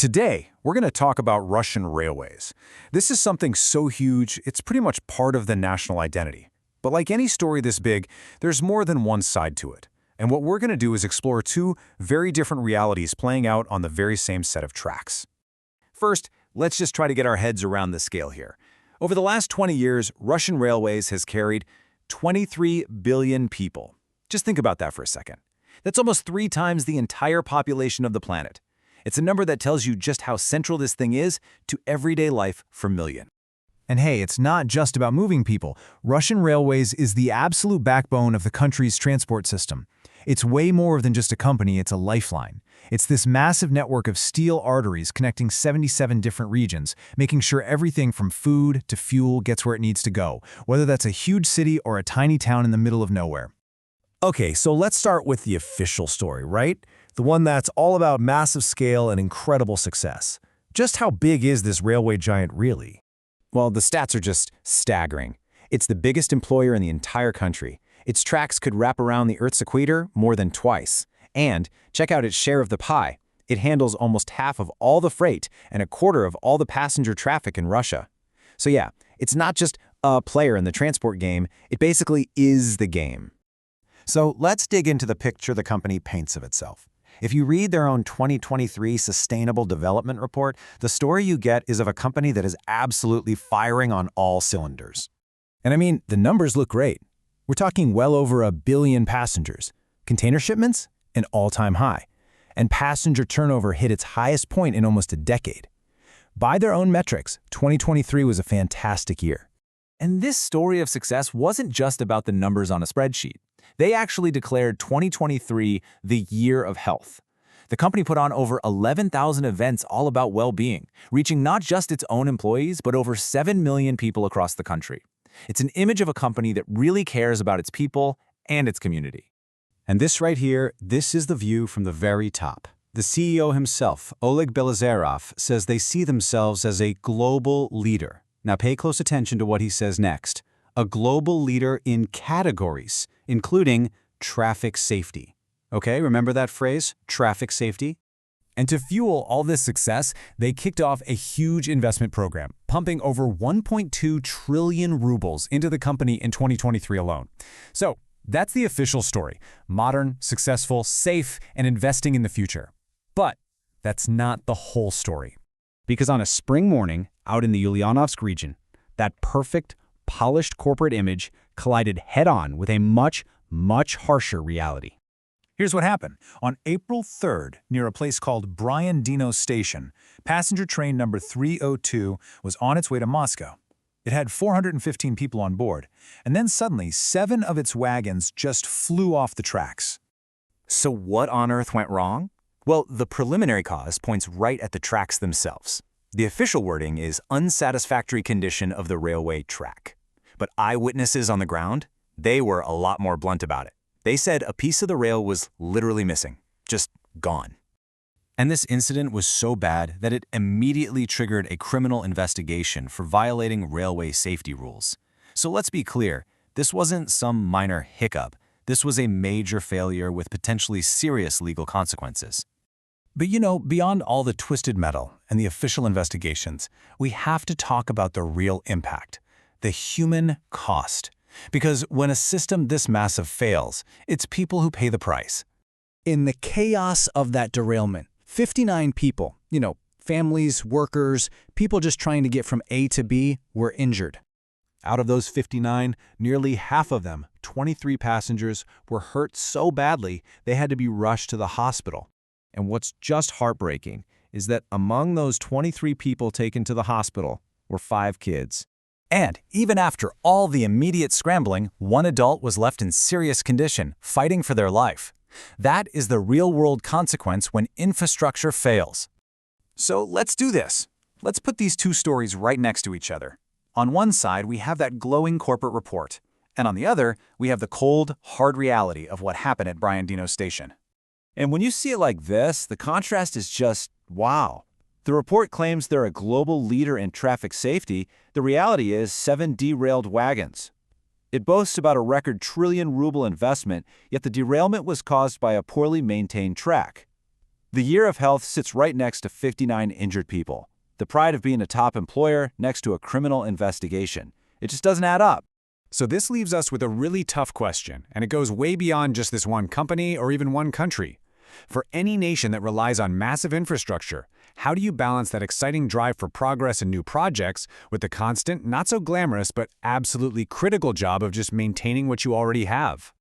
Today, we're going to talk about Russian railways. This is something so huge, it's pretty much part of the national identity. But like any story this big, there's more than one side to it. And what we're going to do is explore two very different realities playing out on the very same set of tracks. First, let's just try to get our heads around the scale here. Over the last 20 years, Russian railways has carried 23 billion people. Just think about that for a second. That's almost 3 times the entire population of the planet. It's a number that tells you just how central this thing is to everyday life for millions. And hey, it's not just about moving people. Russian railways is the absolute backbone of the country's transport system. It's way more than just a company, it's a lifeline. It's this massive network of steel arteries connecting 77 different regions, making sure everything from food to fuel gets where it needs to go, whether that's a huge city or a tiny town in the middle of nowhere. Okay, so let's start with the official story, right? The one that's all about massive scale and incredible success. Just how big is this railway giant really? Well, the stats are just staggering. It's the biggest employer in the entire country. Its tracks could wrap around the Earth's equator more than twice. And check out its share of the pie. It handles almost half of all the freight and a quarter of all the passenger traffic in Russia. So yeah, it's not just a player in the transport game, it basically is the game. So let's dig into the picture the company paints of itself. If you read their own 2023 Sustainable Development Report, the story you get is of a company that is absolutely firing on all cylinders. And I mean, the numbers look great. We're talking well over 1 billion passengers. Container shipments? An all-time high. And passenger turnover hit its highest point in almost a decade. By their own metrics, 2023 was a fantastic year. And this story of success wasn't just about the numbers on a spreadsheet. They actually declared 2023 the year of health. The company put on over 11,000 events all about well-being, reaching not just its own employees, but over 7 million people across the country. It's an image of a company that really cares about its people and its community. And this right here, this is the view from the very top. The CEO himself, Oleg Belozerov, says they see themselves as a global leader. Now pay close attention to what he says next. A global leader in categories, including traffic safety. Okay, remember that phrase, traffic safety? And to fuel all this success, they kicked off a huge investment program, pumping over 1.2 trillion rubles into the company in 2023 alone. So that's the official story: modern, successful, safe, and investing in the future. But that's not the whole story. Because on a spring morning out in the Ulyanovsk region, that perfect, polished corporate image collided head-on with a much, much harsher reality. Here's what happened. On April 3rd, near a place called Bryandino station, passenger train number 302 was on its way to Moscow. It had 415 people on board, and then suddenly 7 of its wagons just flew off the tracks. So what on earth went wrong? Well, the preliminary cause points right at the tracks themselves. The official wording is unsatisfactory condition of the railway track. But eyewitnesses on the ground, they were a lot more blunt about it. They said a piece of the rail was literally missing, just gone. And this incident was so bad that it immediately triggered a criminal investigation for violating railway safety rules. So let's be clear, this wasn't some minor hiccup. This was a major failure with potentially serious legal consequences. But you know, beyond all the twisted metal and the official investigations, we have to talk about the real impact, the human cost. Because when a system this massive fails, it's people who pay the price. In the chaos of that derailment, 59 people, families, workers, people just trying to get from A to B, were injured. Out of those 59, nearly half of them, 23 passengers, were hurt so badly they had to be rushed to the hospital. And what's just heartbreaking is that among those 23 people taken to the hospital were 5 kids. And even after all the immediate scrambling, 1 adult was left in serious condition, fighting for their life. That is the real-world consequence when infrastructure fails. So let's do this. Let's put these two stories right next to each other. On one side, we have that glowing corporate report. And on the other, we have the cold, hard reality of what happened at Bryandino station. And when you see it like this, the contrast is just wow. The report claims they're a global leader in traffic safety. The reality is 7 derailed wagons. It boasts about a record trillion-ruble investment, yet the derailment was caused by a poorly maintained track. The year of health sits right next to 59 injured people. The pride of being a top employer next to a criminal investigation. It just doesn't add up. So this leaves us with a really tough question, and it goes way beyond just this one company or even one country. For any nation that relies on massive infrastructure, how do you balance that exciting drive for progress and new projects with the constant, not so glamorous, but absolutely critical job of just maintaining what you already have?